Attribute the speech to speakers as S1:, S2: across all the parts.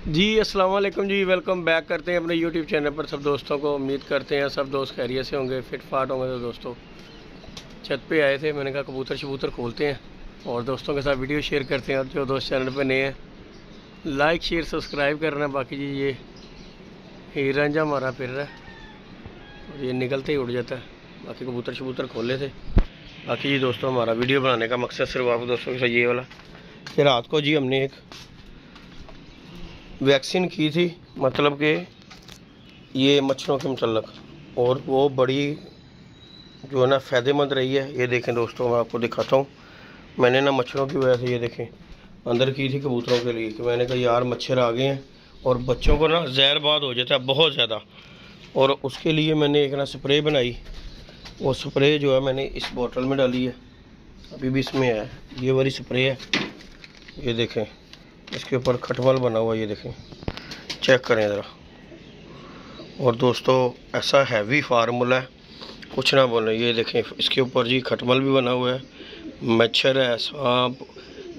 S1: जी अस्सलाम वालेकुम जी, welcome back करते हैं अपने यूट्यूब चैनल पर सब दोस्तों को। उम्मीद करते हैं सब दोस्त खैरियत से होंगे, फिट फाट होंगे। तो दोस्तों छत पे आए थे, मैंने कहा कबूतर शबूतर खोलते हैं और दोस्तों के साथ वीडियो शेयर करते हैं। और जो दोस्त चैनल पे नए हैं लाइक शेयर सब्सक्राइब करना। बाकी जी ये हीर रांझा हमारा फिर रहा है और ये निकलते ही उड़ जाता है। बाकी कबूतर शबूतर खोले थे। बाकी जी दोस्तों हमारा वीडियो बनाने का मकसद सिर्फ आप दोस्तों के साथ ये वाला कि रात को जी हमने एक वैक्सीन की थी, मतलब कि ये मच्छरों के मतलब, और वो बड़ी जो है ना फ़ायदेमंद रही है। ये देखें दोस्तों, मैं आपको दिखाता हूँ। मैंने ना मच्छरों की वजह से ये देखें अंदर की थी कबूतरों के लिए कि मैंने कहा यार मच्छर आ गए हैं और बच्चों को ना जहरबाद हो जाता है बहुत ज़्यादा। और उसके लिए मैंने एक ना स्प्रे बनाई। वो स्प्रे जो है मैंने इस बोतल में डाली है, अभी भी इसमें है। ये वाली स्प्रे है, ये देखें इसके ऊपर खटमल बना हुआ, ये देखें चेक करें ज़रा। और दोस्तों ऐसा हैवी फार्मूला है कुछ ना बोले। ये देखें इसके ऊपर जी खटमल भी बना हुआ है, मच्छर है, सांप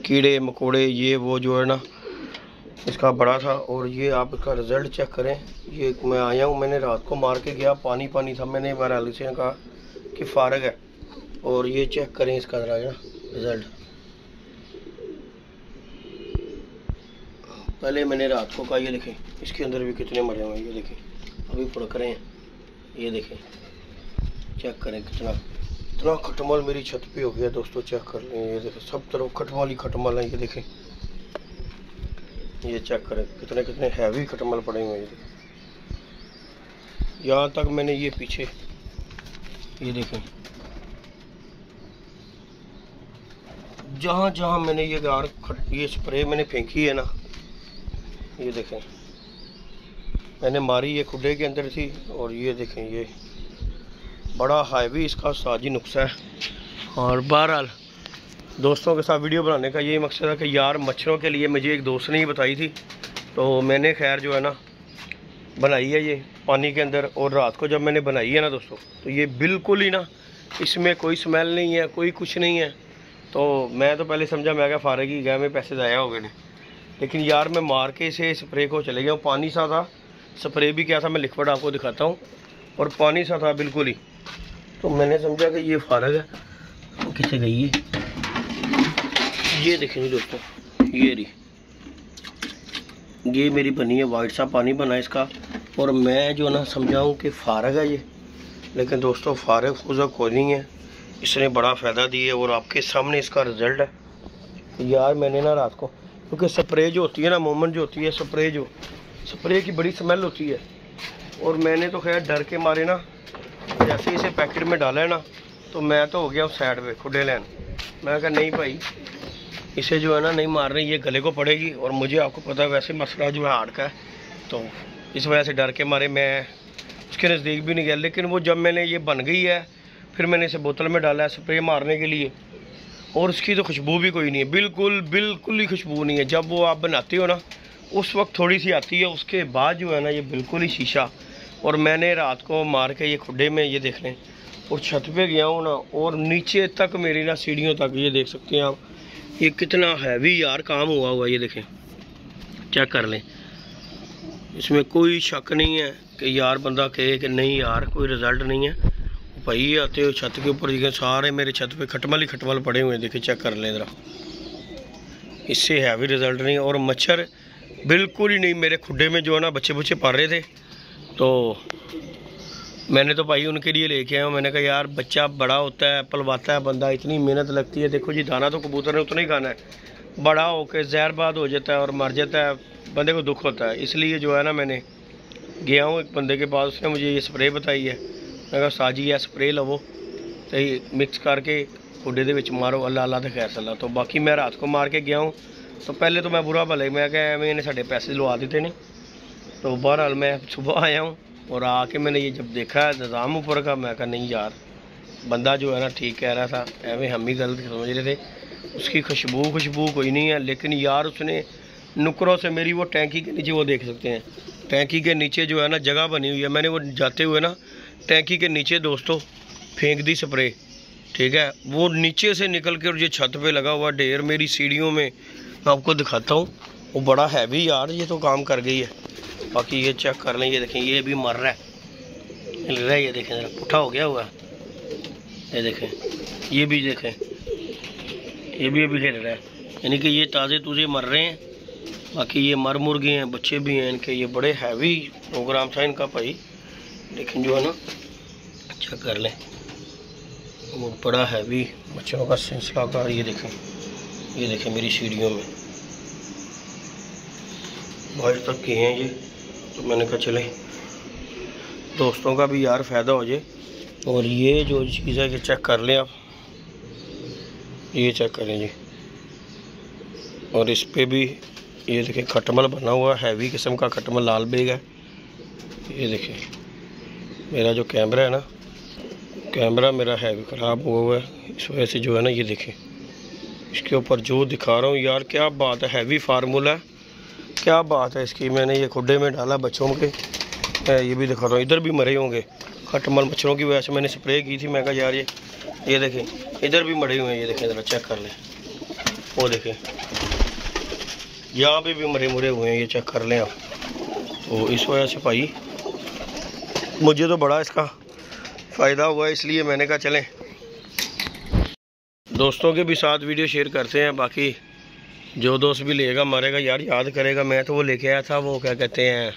S1: कीड़े मकोड़े ये वो जो है ना इसका बड़ा था। और ये आप इसका रिज़ल्ट चेक करें। ये मैं आया हूँ, मैंने रात को मार के गया, पानी पानी था। मैंने एक बार आलू से कहा कि फारग है, और ये चेक करें इसका ज़रा रिज़ल्ट। पहले मैंने रात को कहा, ये देखें इसके अंदर भी कितने मरे हुए हैं, ये देखें अभी फड़क रहे हैं। ये देखें चेक करें कितना इतना खटमल मेरी छत पे हो गया दोस्तों, चेक कर लें। ये देखें सब तरफ खटमल ही खटमल है। ये देखें ये चेक करें कितने कितने हैवी खटमल पड़े हुए हैं। यहाँ तक मैंने ये पीछे ये देखें जहाँ जहाँ मैंने ये स्प्रे मैंने फेंकी है ना, ये देखें मैंने मारी, ये खुडे के अंदर थी। और ये देखें ये बड़ा हैवी इसका साजी नुस्खा है। और बहरहाल दोस्तों के साथ वीडियो बनाने का यही मकसद है कि यार मच्छरों के लिए मुझे एक दोस्त ने ही बताई थी, तो मैंने खैर जो है ना बनाई है ये पानी के अंदर। और रात को जब मैंने बनाई है ना दोस्तों, तो ये बिल्कुल ही ना इसमें कोई स्मेल नहीं है, कोई कुछ नहीं है। तो मैं तो पहले समझा, मैं क्या फारग ही गया, मेरे पैसे ज़ाया हो गए। लेकिन यार मैं मार के इसे स्प्रे को चले गया। पानी सा था, स्प्रे भी क्या था, मैं लिक्विड आपको दिखाता हूँ, और पानी सा था बिल्कुल ही। तो मैंने समझा कि ये फारग है। तो किसे गई है, ये देखेंगे दोस्तों, ये रही, ये मेरी बनी है, वाइट सा पानी बना है इसका। और मैं जो ना समझाऊँ कि फारग है ये, लेकिन दोस्तों फारग खुदा कोई नहीं है, इसने बड़ा फ़ायदा दिया। और आपके सामने इसका रिज़ल्ट है। यार मैंने ना रात को, क्योंकि स्प्रे जो होती है ना मोमन जो होती है, स्प्रे की बड़ी स्मेल होती है। और मैंने तो खैर डर के मारे ना जैसे इसे पैकेट में डाला है ना, तो मैं तो हो गया उस साइड पे खुडे लैन। मैं कहा नहीं भाई इसे जो है ना नहीं मार रही, ये गले को पड़ेगी। और मुझे आपको पता है वैसे मसला जो है हार्ट का है, तो इस वजह से डर के मारे मैं उसके नज़दीक भी नहीं गया। लेकिन वो जब मैंने ये बन गई है, फिर मैंने इसे बोतल में डाला है स्प्रे मारने के लिए, और उसकी तो खुशबू भी कोई नहीं है, बिल्कुल ही खुशबू नहीं है। जब वो आप बनाते हो ना उस वक्त थोड़ी सी आती है, उसके बाद जो है ना ये बिल्कुल ही शीशा। और मैंने रात को मार के ये खुडे में ये देख लें, और छत पे गया हूँ ना, और नीचे तक मेरी ना सीढ़ियों तक, ये देख सकते हैं आप, ये कितना हैवी यार काम हुआ ये देखें चेक कर लें। इसमें कोई शक नहीं है कि यार बंदा कहे कि नहीं यार कोई रिज़ल्ट नहीं है। भाई आते हो छत के ऊपर, देखें सारे मेरे छत पे खटमल ही खटमल पड़े हुए हैं, देखें चेक कर लें ज़रा, इससे हैवी रिज़ल्ट नहीं। और मच्छर बिल्कुल ही नहीं। मेरे खुडे में जो है ना बच्चे बुच्चे पढ़ रहे थे, तो मैंने तो भाई उनके लिए लेके आया हूँ। मैंने कहा यार बच्चा बड़ा होता है, पलवाता है बंदा, इतनी मेहनत लगती है। देखो जी दाना तो कबूतर ने उतना ही खाना है, बड़ा होकर जहरबाद हो जाता है और मर जाता है, बंदे को दुख होता है। इसलिए जो है ना मैंने गया हूँ एक बंदे के पास, उसने मुझे ये स्प्रे बताई है। मैं कहा साजी है स्प्रे लवो तो मिक्स करके खुडे दे विच मारो, अल्लाह अल्लाह तो खैर सला। तो बाकी मैं रात को मार के गया हूँ, तो पहले तो मैं बुरा भले मैं क्या मैंने साढ़े पैसे लवा देते नहीं। तो बहरहाल मैं सुबह आया हूँ और आके मैंने ये जब देखा है निज़ाम ऊपर का, मैं कहा नहीं यार बंदा जो है ना ठीक कह रहा था, एवं हम ही गलत समझ रहे थे। उसकी खुशबू कोई नहीं है, लेकिन यार उसने नुकरों से मेरी वो टैंकी के नीचे, वो देख सकते हैं टैंकी के नीचे जो है ना जगह बनी हुई है, मैंने वो जाते हुए ना टैंकी के नीचे दोस्तों फेंक दी स्प्रे, ठीक है। वो नीचे से निकल के और ये छत पे लगा हुआ ढेर मेरी सीढ़ियों में, मैं आपको दिखाता हूँ। वो बड़ा हैवी यार, ये तो काम कर गई है। बाकी ये चेक कर लें, ये देखें ये भी मर रहा है, हिल रहा है, ये देखें ज़रा पुट्ठा हो गया हुआ, ये देखें, ये भी देखें, ये भी अभी हिल रहा है, यानी कि ये ताज़े तुझे मर रहे हैं। बाकी ये मर मुर्गे हैं, बच्चे भी हैं इनके। ये बड़े हैवी प्रोग्राम था इनका भाई, लेकिन जो है ना चेक कर लें, वो बड़ा हैवी बच्चों का सिलसिला का। ये देखें मेरी सीढ़ियों में बहुत तक की हैं ये। तो मैंने कहा चले दोस्तों का भी यार फ़ायदा हो जाए। और ये जो चीज़ है कि चेक कर लें आप, ये चेक करें जी। और इस पे भी ये देखें खटमल बना हुआ, हैवी किस्म का खटमल, लाल बेग है। ये देखें मेरा जो कैमरा है ना, कैमरा मेरा हैवी ख़राब हुआ है, इस वजह से जो है ना ये देखें इसके ऊपर जो दिखा रहा हूँ यार, क्या बात है, हैवी फार्मूला है, क्या बात है इसकी। मैंने ये खुड्डे में डाला बच्चों के, ये भी दिखा रहा हूँ, इधर भी मरे होंगे खटमल मच्छरों की वजह से। मैंने स्प्रे की थी, मैं कहा यार ये देखें इधर भी मरे हुए हैं, ये देखें ज़रा चेक कर लें, वो देखें यहाँ पे भी मरे मुरे हुए हैं, ये चेक कर लें आप। तो इस वजह से भाई मुझे तो बड़ा इसका फ़ायदा हुआ है, इसलिए मैंने कहा चलें दोस्तों के भी साथ वीडियो शेयर करते हैं। बाकी जो दोस्त भी लेगा मारेगा यार, याद करेगा। मैं तो वो लेके आया था, वो क्या कहते हैं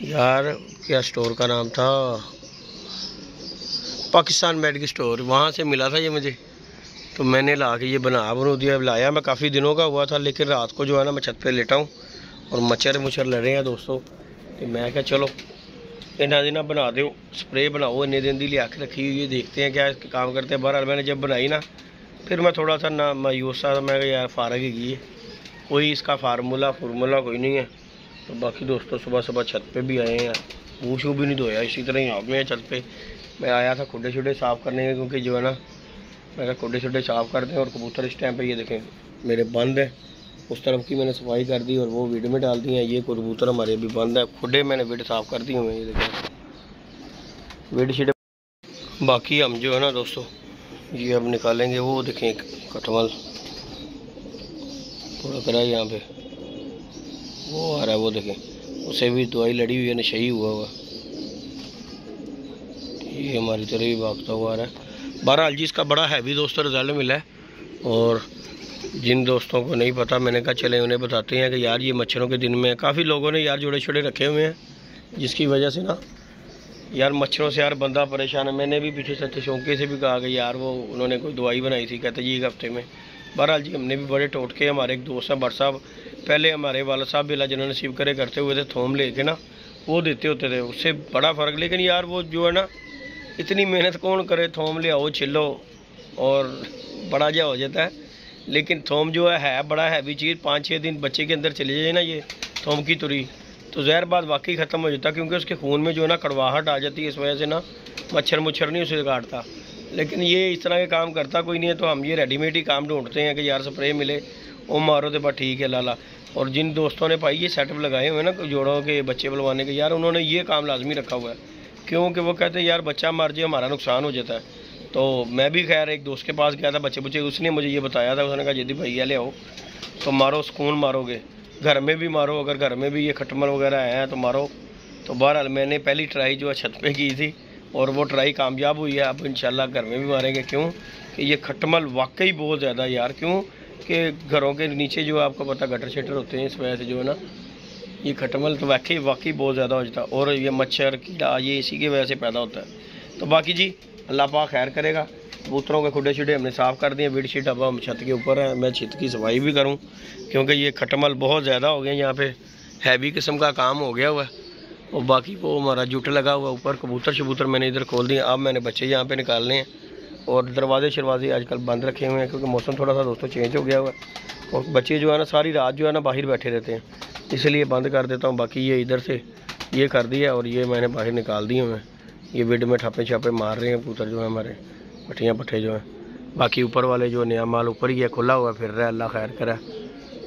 S1: यार, क्या स्टोर का नाम था, पाकिस्तान मेडिकल स्टोर, वहाँ से मिला था ये मुझे। तो मैंने ला के ये बना दिया, लाया मैं काफ़ी दिनों का हुआ था, लेकिन रात को जो है ना मैं छत पे लेटा हूँ और मच्छर लड़ रहे हैं दोस्तों। तो मैं क्या चलो इन्ना दिन बना दो, स्प्रे बनाओ, इन्ने दिन की लिया के रखी हुई है, देखते हैं क्या काम करते हैं। बहरहाल मैंने जब बनाई ना, फिर मैं थोड़ा सा ना मायूस था, मैं यार फारग ही है, कोई इसका फार्मूला कोई नहीं है। तो बाकी दोस्तों सुबह छत पे भी आए हैं, मुँह शू भी नहीं धोया, इसी तरह ही आ गए हैं छत पे। मैं आया था खुड्डे शुड्डे साफ़ करने के, क्योंकि जो है ना मैं खुड्डे शुड्डे साफ़ कर दें। और कबूतर इस टाइम पे ये देखें मेरे बंद है, उस तरफ की मैंने सफाई कर दी और वो विड में डाल दी है। ये कबूतर हमारे अभी बंद है, खुड्डे मैंने विड साफ़ कर दी हुए हैं, ये देखें विड शिड। बाकी हम जो है ना दोस्तों ये अब निकालेंगे, वो देखें खटमल थोड़ा करा यहाँ पे वो आ रहा है, वो देखें उसे भी दवाई लड़ी हुई है, नशई हुआ ये हमारी तरह भी भागता हुआ आ रहा है। बहरहाल जी इसका बड़ा हैवी दोस्तों रिजल्ट मिला है। और जिन दोस्तों को नहीं पता, मैंने कहा चले उन्हें बताते हैं कि यार ये मच्छरों के दिन में काफ़ी लोगों ने यार जोड़े छोड़े रखे हुए हैं, जिसकी वजह से ना यार मच्छरों से यार बंदा परेशान है। मैंने भी पीछे सच्चे शौके से भी कहा कि यार वो उन्होंने कोई दवाई बनाई थी, कहते जी एक हफ्ते में। बहरहाल जी हमने भी बड़े टोटके, हमारे एक दोस्त हैं भट्ट साहब, पहले हमारे वाला साहब बिला जिन्होंने नसीब करे करते हुए थे, थोम लेके ना वो देते होते थे, उससे बड़ा फ़र्क। लेकिन यार वो जो है ना इतनी मेहनत कौन करे, थोम ले आओ छिलो और बड़ा जा हो जाता है। लेकिन थोम जो है बड़ा हैवी चीज़, 5-6 दिन बच्चे के अंदर चले जाए ना ये थोम की तुरी, तो जहर बात वाकई ख़त्म हो जाता है, क्योंकि उसके खून में जो है ना कड़वाहट आ जाती है, इस वजह से ना मच्छर नहीं उसे काटता। लेकिन ये इस तरह के काम करता कोई नहीं है, तो हम ये रेडीमेड ही काम ढूंढते हैं कि यार स्प्रे मिले वो मारो तो बस ठीक है लाला। और जिन दोस्तों ने भाई ये सेटअप लगाए हुए हैं ना जोड़ों के बच्चे बुलवाने के, यार उन्होंने ये काम लाजमी रखा हुआ है, क्योंकि वो कहते हैं यार बच्चा मर जाए हमारा नुकसान हो जाता है। तो मैं भी खैर एक दोस्त के पास गया था बच्चे, उसने मुझे ये बताया था, उसने कहा यदि भैया ले आओ तो मारो, सुकून मारोगे, घर में भी मारो, अगर घर में भी ये खटमल वगैरह हैं तो मारो। तो बहरहाल मैंने पहली ट्राई जो है छत पे की थी और वो ट्राई कामयाब हुई है। अब इंशाल्लाह घर में भी मारेंगे, क्यों कि ये खटमल वाकई बहुत ज़्यादा यार, क्यों कि घरों के नीचे जो आपको पता गटर शटर होते हैं, इस वजह से जो है ना ये खटमल तो वाकई बहुत ज़्यादा हो जाता है। और ये मच्छर कीड़ा ये इसी की वजह से पैदा होता है। तो बाकी जी अल्लाह पाक खैर करेगा। कबूतरों के खुड्डे शुड्डे हमने साफ़ कर दिए, बेड शीट अब हम छत के ऊपर है, मैं छत की सफाई भी करूं, क्योंकि ये खटमल बहुत ज़्यादा हो गए यहाँ पे, हैवी किस्म का काम हो गया हुआ है। और बाकी वो हमारा जूट लगा हुआ ऊपर, कबूतर मैंने इधर खोल दिए। अब मैंने बच्चे यहाँ पे निकालने हैं और दरवाजे शरवाजे आजकल बंद रखे हुए हैं, क्योंकि मौसम थोड़ा सा दोस्तों चेंज हो गया हुआ है। और बच्चे जो है ना सारी रात जो है ना बाहर बैठे रहते हैं, इसलिए बंद कर देता हूँ। बाकी ये इधर से ये कर दिया और ये मैंने बाहर निकाल दिए हुए हैं। ये बेड में ठप्पे छापे मार रहे हैं कबूतर जो है हमारे, पट्टियाँ पट्ठे जो हैं। बाकी ऊपर वाले जो नया माल ऊपर ही है, खुला हुआ फिर रहा है, अल्लाह खैर करे।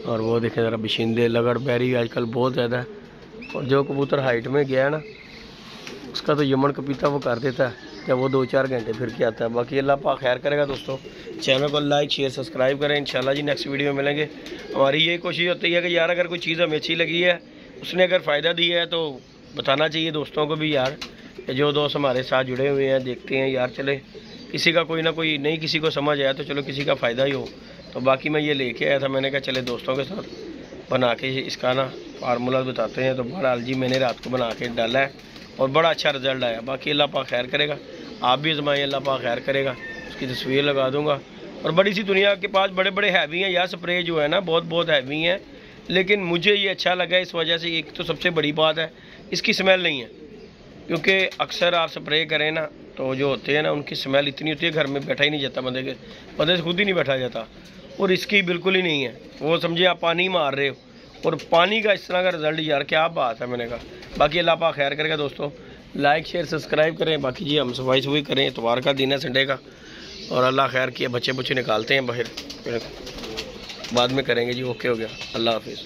S1: और वो देखें ज़रा बिशिंदे लगड़ बैरी आजकल बहुत ज़्यादा है। और जो कबूतर हाइट में गया है ना उसका तो यमन कपीता वो कर देता है, जब वो 2-4 घंटे फिर के आता है। बाकी अल्लाह पाक खैर करेगा दोस्तों। चैनल को लाइक शेयर सब्सक्राइब करें। इंशाल्लाह जी नेक्स्ट वीडियो में मिलेंगे। हमारी यही कोशिश होती है कि यार अगर कोई चीज़ हमें अच्छी लगी है, उसने अगर फ़ायदा दिया है तो बताना चाहिए दोस्तों को भी यार, जो दोस्त हमारे साथ जुड़े हुए हैं देखते हैं यार चले किसी का कोई ना कोई नहीं किसी को समझ आया तो चलो किसी का फ़ायदा ही हो। तो बाकी मैं ये लेके आया था, मैंने कहा चले दोस्तों के साथ बना के इसका ना फार्मूला बताते हैं। तो बहरहाल जी मैंने रात को बना के डाला है और बड़ा अच्छा रिज़ल्ट आया। बाकी अल्लाह पाक खैर करेगा, आप भी आजमाएं, अल्लाह पाक खैर करेगा। उसकी तस्वीर लगा दूँगा। और बड़ी सी दुनिया के पास बड़े बड़े हैवी हैं यार, स्प्रे जो है ना बहुत हैवी हैं, लेकिन मुझे ये अच्छा लगा इस वजह से। एक तो सबसे बड़ी बात है इसकी स्मेल नहीं है, क्योंकि अक्सर आप स्प्रे करें ना तो जो होते हैं ना उनकी स्मेल इतनी होती है घर में बैठा ही नहीं जाता, बंदे से खुद ही नहीं बैठा जाता। और इसकी बिल्कुल ही नहीं है, वो समझे आप पानी मार रहे हो और पानी का इस तरह का रिज़ल्ट यार क्या बात है। मैंने कहा बाकी अल्लाह पाक खैर करेगा दोस्तों। लाइक शेयर सब्सक्राइब करें। बाकी जी हम सफाई सुफाई करें, इतवार का दिन है संडे का, और अल्लाह खैर किया बच्चे निकालते हैं बाहर, फिर बाद में करेंगे जी। ओके हो गया, अल्लाह हाफिज़।